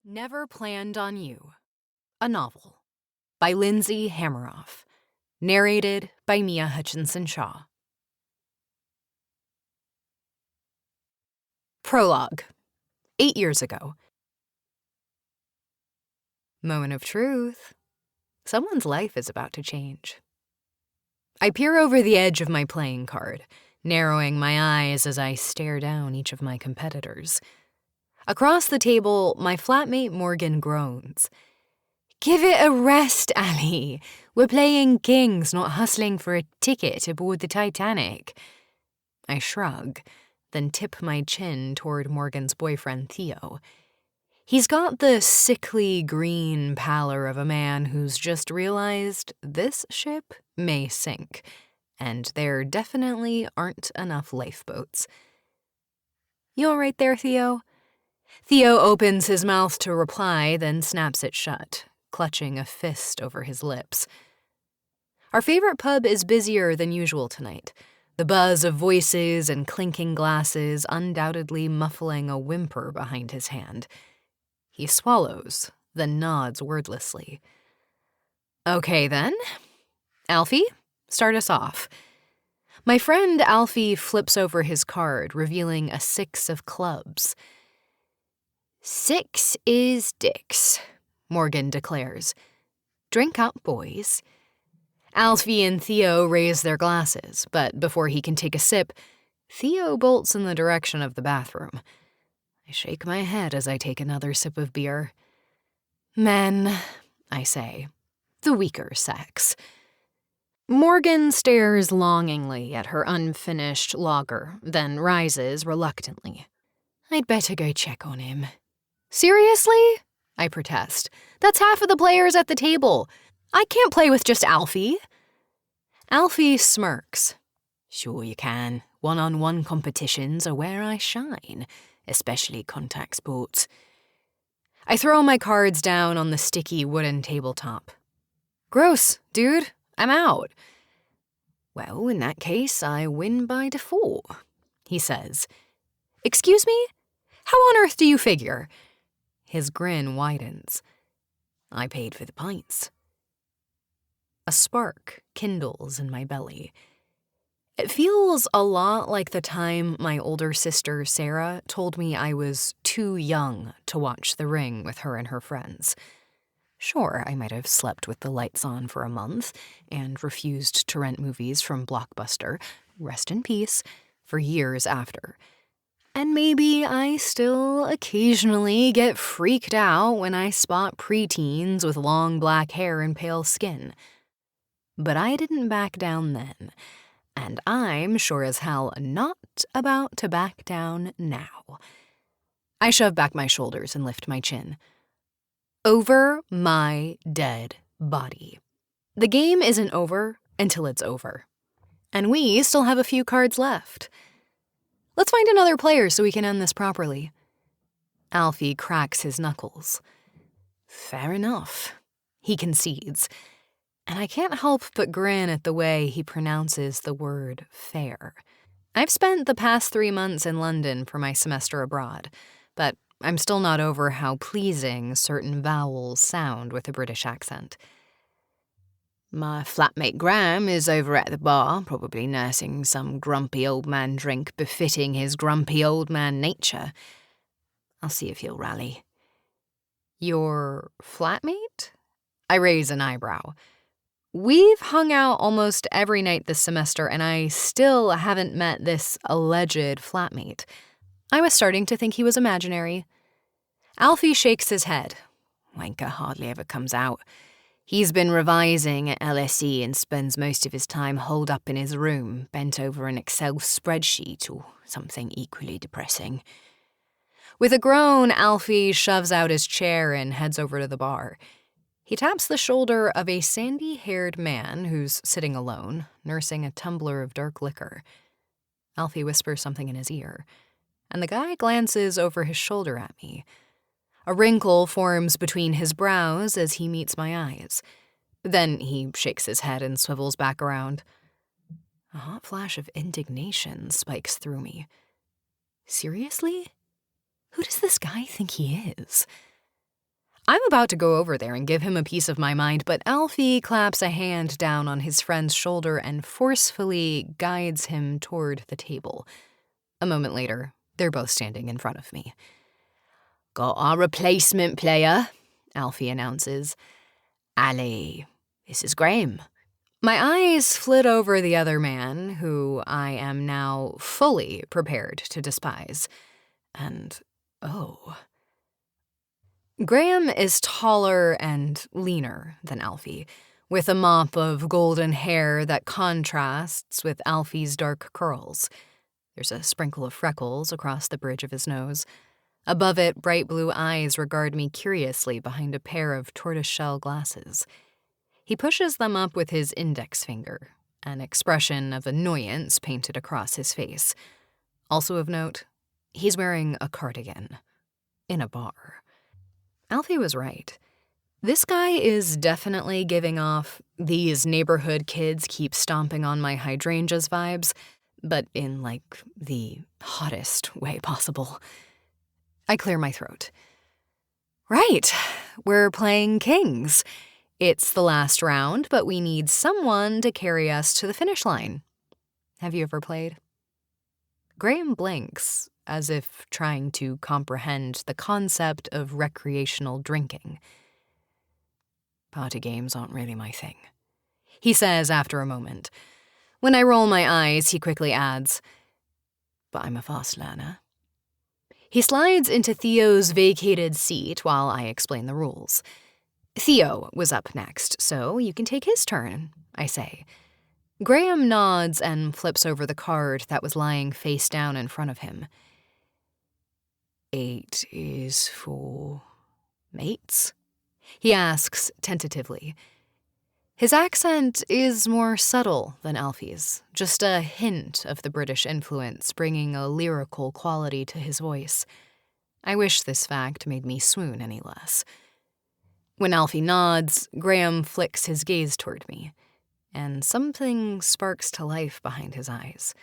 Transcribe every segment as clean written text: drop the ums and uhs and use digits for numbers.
Never Planned on You, a novel by Lindsay Hameroff, narrated by Mia Hutchinson-Shaw. Prologue. 8 years ago. Moment of truth. Someone's life is about to change. I peer over the edge of my playing card, narrowing my eyes as I stare down each of my competitors. Across the table, my flatmate Morgan groans. "Give it a rest, Ali. We're playing kings, not hustling for a ticket aboard the Titanic." I shrug, then tip my chin toward Morgan's boyfriend, Theo. He's got the sickly green pallor of a man who's just realized this ship may sink, and there definitely aren't enough lifeboats. "You all right there, Theo?" Theo opens his mouth to reply, then snaps it shut, clutching a fist over his lips. Our favorite pub is busier than usual tonight, the buzz of voices and clinking glasses undoubtedly muffling a whimper behind his hand. He swallows, then nods wordlessly. "Okay, then. Alfie, start us off." My friend Alfie flips over his card, revealing a 6 of clubs. "6 is dicks," Morgan declares. "Drink up, boys." Alfie and Theo raise their glasses, but before he can take a sip, Theo bolts in the direction of the bathroom. I shake my head as I take another sip of beer. "Men," I say. "The weaker sex." Morgan stares longingly at her unfinished lager, then rises reluctantly. "I'd better go check on him." "Seriously?" I protest. "That's half of the players at the table. I can't play with just Alfie." Alfie smirks. "Sure you can. One-on-one competitions are where I shine, especially contact sports." I throw my cards down on the sticky wooden tabletop. "Gross, dude. I'm out." "Well, in that case, I win by default," he says. "Excuse me? How on earth do you figure?" His grin widens. "I paid for the pints." A spark kindles in my belly. It feels a lot like the time my older sister, Sarah, told me I was too young to watch The Ring with her and her friends. Sure, I might have slept with the lights on for a month and refused to rent movies from Blockbuster, rest in peace, for years after. And maybe I still occasionally get freaked out when I spot preteens with long black hair and pale skin. But I didn't back down then, and I'm sure as hell not about to back down now. I shove back my shoulders and lift my chin. Over my dead body. The game isn't over until it's over. And we still have a few cards left. Let's find another player so we can end this properly. Alfie cracks his knuckles. "Fair enough," he concedes, and I can't help but grin at the way he pronounces the word fair. I've spent the past 3 months in London for my semester abroad, but I'm still not over how pleasing certain vowels sound with a British accent. "My flatmate Graham is over at the bar, probably nursing some grumpy old man drink befitting his grumpy old man nature. I'll see if he'll rally." "Your flatmate?" I raise an eyebrow. We've hung out almost every night this semester, and I still haven't met this alleged flatmate. I was starting to think he was imaginary. Alfie shakes his head. "Wanker hardly ever comes out. He's been revising at LSE and spends most of his time holed up in his room, bent over an Excel spreadsheet or something equally depressing." With a groan, Alfie shoves out his chair and heads over to the bar. He taps the shoulder of a sandy-haired man who's sitting alone, nursing a tumbler of dark liquor. Alfie whispers something in his ear, and the guy glances over his shoulder at me. A wrinkle forms between his brows as he meets my eyes. Then he shakes his head and swivels back around. A hot flash of indignation spikes through me. Seriously? Who does this guy think he is? I'm about to go over there and give him a piece of my mind, but Alfie claps a hand down on his friend's shoulder and forcefully guides him toward the table. A moment later, they're both standing in front of me. "Got our replacement player," Alfie announces. "Ali, this is Graham." My eyes flit over the other man, who I am now fully prepared to despise. And, oh. Graham is taller and leaner than Alfie, with a mop of golden hair that contrasts with Alfie's dark curls. There's a sprinkle of freckles across the bridge of his nose. Above it, bright blue eyes regard me curiously behind a pair of tortoiseshell glasses. He pushes them up with his index finger, an expression of annoyance painted across his face. Also of note, he's wearing a cardigan. In a bar. Alfie was right. This guy is definitely giving off "these neighborhood kids keep stomping on my hydrangeas" vibes, but in, like, the hottest way possible. I clear my throat. Right, we're playing Kings. It's the last round, but we need someone to carry us to the finish line. Have you ever played? Graham blinks, as if trying to comprehend the concept of recreational drinking. "Party games aren't really my thing," he says after a moment. When I roll my eyes, he quickly adds, "But I'm a fast learner." He slides into Theo's vacated seat while I explain the rules. Theo was up next, so you can take his turn, I say. Graham nods and flips over the card that was lying face down in front of him. 8 is for mates? He asks tentatively. His accent is more subtle than Alfie's, just a hint of the British influence bringing a lyrical quality to his voice. I wish this fact made me swoon any less. When Alfie nods, Graham flicks his gaze toward me, and something sparks to life behind his eyes.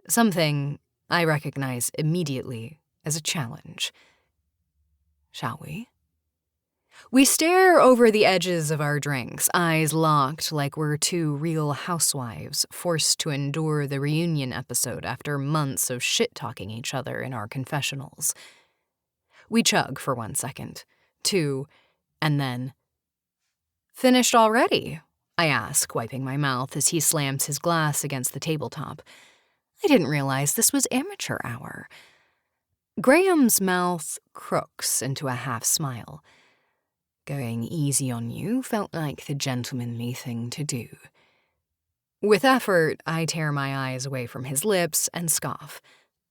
Something I recognize immediately as a challenge. Shall we? We stare over the edges of our drinks, eyes locked like we're two real housewives forced to endure the reunion episode after months of shit-talking each other in our confessionals. We chug for 1 second, 2, and then... "Finished already?" I ask, wiping my mouth as he slams his glass against the tabletop. I didn't realize this was amateur hour. Graham's mouth crooks into a half-smile. Going easy on you felt like the gentlemanly thing to do. With effort, I tear my eyes away from his lips and scoff.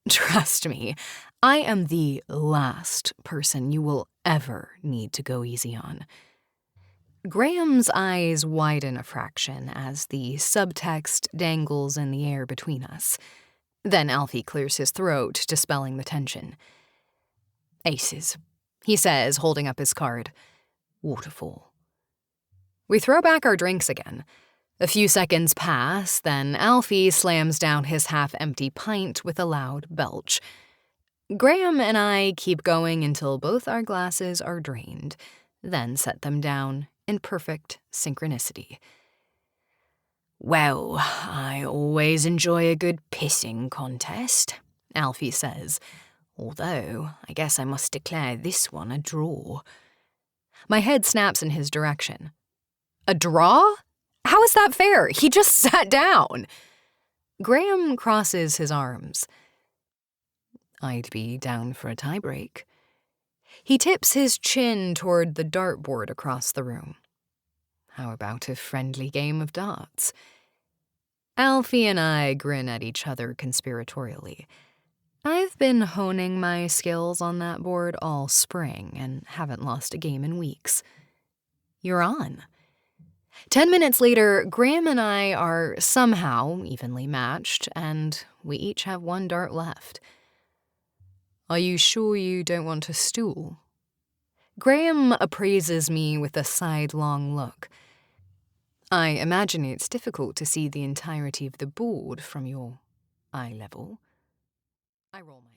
Trust me, I am the last person you will ever need to go easy on. Graham's eyes widen a fraction as the subtext dangles in the air between us. Then Alfie clears his throat, dispelling the tension. "Aces," he says, holding up his card. "Waterfall." We throw back our drinks again. A few seconds pass, then Alfie slams down his half-empty pint with a loud belch. Graham and I keep going until both our glasses are drained, then set them down in perfect synchronicity. "Well, I always enjoy a good pissing contest," Alfie says, "although I guess I must declare this one a draw." My head snaps in his direction. "A draw? How is that fair? He just sat down." Graham crosses his arms. "I'd be down for a tiebreak." He tips his chin toward the dartboard across the room. "How about a friendly game of darts?" Alfie and I grin at each other conspiratorially. I've been honing my skills on that board all spring and haven't lost a game in weeks. You're on. 10 minutes later, Graham and I are somehow evenly matched, and we each have 1 dart left. "Are you sure you don't want a stool?" Graham appraises me with a sidelong look. "I imagine it's difficult to see the entirety of the board from your eye level." I roll my